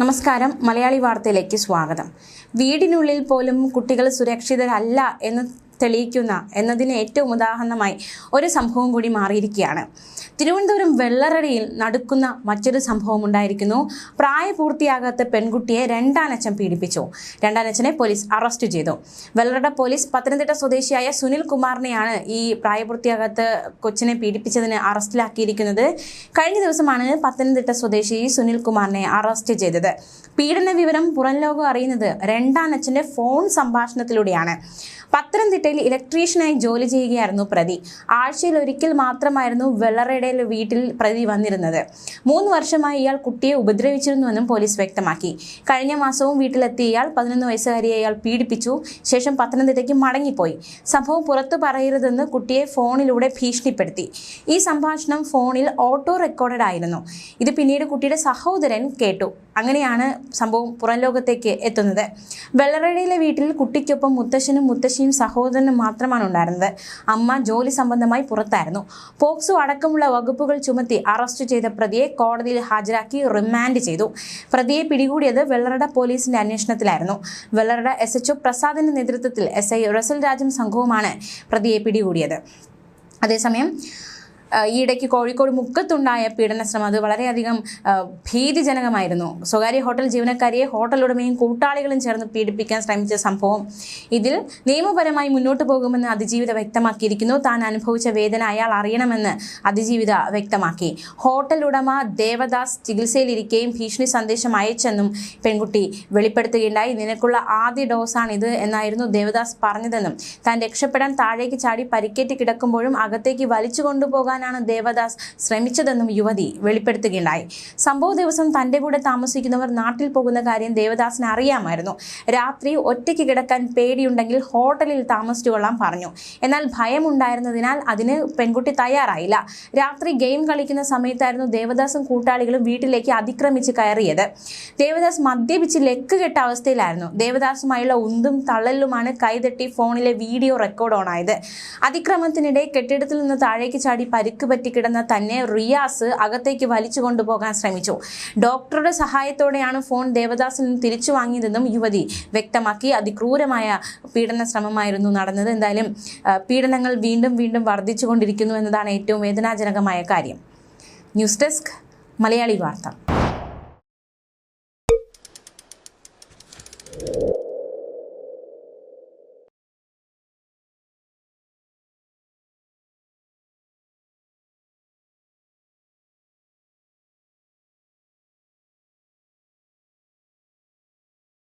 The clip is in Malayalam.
നമസ്കാരം മലയാളി വാർത്തയിലേക്ക് സ്വാഗതം. വീടിനുള്ളിൽ പോലും കുട്ടികൾ സുരക്ഷിതരല്ല എന്ന് തെളിയിക്കുന്ന എന്നതിന് ഏറ്റവും ഉദാഹരണമായി ഒരു സംഭവം കൂടി മാറിയിരിക്കുകയാണ്. തിരുവനന്തപുരം വെള്ളറടയിൽ നടക്കുന്ന മറ്റൊരു സംഭവം ഉണ്ടായിരിക്കുന്നു. പ്രായപൂർത്തിയാകാത്ത പെൺകുട്ടിയെ രണ്ടാനച്ഛൻ പീഡിപ്പിച്ചു. രണ്ടാനച്ഛനെ പോലീസ് അറസ്റ്റ് ചെയ്തു. വെള്ളറട പോലീസ് പത്തനംതിട്ട സ്വദേശിയായ സുനിൽ കുമാറിനെയാണ് ഈ പ്രായപൂർത്തിയാകാത്ത കൊച്ചിനെ പീഡിപ്പിച്ചതിന് അറസ്റ്റിലാക്കിയിരിക്കുന്നത്. കഴിഞ്ഞ ദിവസമാണ് പത്തനംതിട്ട സ്വദേശി സുനിൽ കുമാറിനെ അറസ്റ്റ് ചെയ്തത്. പീഡന വിവരം പുറം ലോകം അറിയുന്നത് രണ്ടാനച്ഛന്റെ ഫോൺ സംഭാഷണത്തിലൂടെയാണ്. പത്തനംതിട്ടയിൽ ഇലക്ട്രീഷ്യനായി ജോലി ചെയ്യുകയായിരുന്നു പ്രതി. ആഴ്ചയിൽ ഒരിക്കൽ മാത്രമായിരുന്നു വെള്ളറടയിലെ വീട്ടിൽ പ്രതി വന്നിരുന്നത്. 3 വർഷമായി ഇയാൾ കുട്ടിയെ ഉപദ്രവിച്ചിരുന്നുവെന്നും പോലീസ് വ്യക്തമാക്കി. കഴിഞ്ഞ മാസവും വീട്ടിലെത്തിയ ഇയാൾ 11 വയസ്സുകാരിയെ ഇയാൾ പീഡിപ്പിച്ചു. ശേഷം പത്തനംതിട്ടയ്ക്ക് മടങ്ങിപ്പോയി. സംഭവം പുറത്തു പറയരുതെന്ന് കുട്ടിയെ ഫോണിലൂടെ ഭീഷണിപ്പെടുത്തി. ഈ സംഭാഷണം ഫോണിൽ ഓട്ടോ റെക്കോർഡഡ് ആയിരുന്നു. ഇത് പിന്നീട് കുട്ടിയുടെ സഹോദരൻ കേട്ടു. അങ്ങനെയാണ് സംഭവം പുറം ലോകത്തേക്ക് എത്തുന്നത്. വെള്ളറടയിലെ വീട്ടിൽ കുട്ടിക്കൊപ്പം മുത്തശ്ശനും മുത്തശ്ശിയും സഹോദരനും മാത്രമാണ് ഉണ്ടായിരുന്നത്. അമ്മ ജോലി സംബന്ധമായി പുറത്തായിരുന്നു. പോക്സോ അടക്കമുള്ള വകുപ്പുകൾ ചുമത്തി അറസ്റ്റ് ചെയ്ത പ്രതിയെ കോടതിയിൽ ഹാജരാക്കി റിമാൻഡ് ചെയ്തു. പ്രതിയെ പിടികൂടിയത് വെള്ളറട പോലീസിന്റെ അന്വേഷണത്തിലായിരുന്നു. വെള്ളറട SHO പ്രസാദിന്റെ നേതൃത്വത്തിൽ SI റസൽ രാജും സംഘവുമാണ് പ്രതിയെ പിടികൂടിയത്. അതേസമയം ഈയിടയ്ക്ക് കോഴിക്കോട് മുക്കത്തുണ്ടായ പീഡനശ്രമം അത് വളരെയധികം ഭീതിജനകമായിരുന്നു. സ്വകാര്യ ഹോട്ടൽ ജീവനക്കാരിയെ ഹോട്ടൽ ഉടമയും കൂട്ടാളികളും ചേർന്ന് പീഡിപ്പിക്കാൻ ശ്രമിച്ച സംഭവം. ഇതിൽ നിയമപരമായി മുന്നോട്ട് പോകുമെന്ന് അതിജീവിത വ്യക്തമാക്കിയിരിക്കുന്നു. താൻ അനുഭവിച്ച വേദന അയാൾ അറിയണമെന്ന് അതിജീവിത വ്യക്തമാക്കി. ഹോട്ടൽ ഉടമ ദേവദാസ് ചികിത്സയിലിരിക്കുകയും ഭീഷണി സന്ദേശം അയച്ചെന്നും പെൺകുട്ടി വെളിപ്പെടുത്തുകയുണ്ടായി. നിനക്കുള്ള ആദ്യ ഡോസാണിത് എന്നായിരുന്നു ദേവദാസ് പറഞ്ഞതെന്നും താൻ രക്ഷപ്പെടാൻ താഴേക്ക് ചാടി പരിക്കേറ്റ് കിടക്കുമ്പോഴും അകത്തേക്ക് വലിച്ചു കൊണ്ടുപോകാൻ ദേവദാസ് ശ്രമിച്ചതെന്നും യുവതി വെളിപ്പെടുത്തുകയുണ്ടായി. സംഭവ ദിവസം തന്റെ കൂടെ താമസിക്കുന്നവർ നാട്ടിൽ പോകുന്ന കാര്യം ദേവദാസിന് അറിയാമായിരുന്നു. രാത്രി ഒറ്റയ്ക്ക് കിടക്കാൻ പേടിയുണ്ടെങ്കിൽ ഹോട്ടലിൽ താമസിച്ചു കൊള്ളാൻ പറഞ്ഞു. എന്നാൽ ഭയമുണ്ടായിരുന്നതിനാൽ അതിന് പെൺകുട്ടി തയ്യാറായില്ല. രാത്രി ഗെയിം കളിക്കുന്ന സമയത്തായിരുന്നു ദേവദാസും കൂട്ടാളികളും വീട്ടിലേക്ക് അതിക്രമിച്ച് കയറിയത്. ദേവദാസ് മദ്യപിച്ച് ലെക്ക് കെട്ട അവസ്ഥയിലായിരുന്നു. ദേവദാസുമായുള്ള ഉന്തും തള്ളലുമാണ് കൈതട്ടി ഫോണിലെ വീഡിയോ റെക്കോർഡ് ഓണായത്. അതിക്രമത്തിനിടെ കെട്ടിടത്തിൽ നിന്ന് താഴേക്ക് ചാടി പരിക്ക് പറ്റി കിടന്ന തന്നെ റിയാസ് അകത്തേക്ക് വലിച്ചു കൊണ്ടുപോകാൻ ശ്രമിച്ചു. ഡോക്ടറുടെ സഹായത്തോടെയാണ് ഫോൺ ദേവദാസിൽ നിന്ന് തിരിച്ചു വാങ്ങിയതെന്നും യുവതി വ്യക്തമാക്കി. അതിക്രൂരമായ പീഡന ശ്രമമായിരുന്നു നടന്നത്. എന്തായാലും പീഡനങ്ങൾ വീണ്ടും വർദ്ധിച്ചുകൊണ്ടിരിക്കുന്നു എന്നതാണ് ഏറ്റവും വേദനാജനകമായ കാര്യം. ന്യൂസ് ഡെസ്ക് മലയാളി വാർത്ത.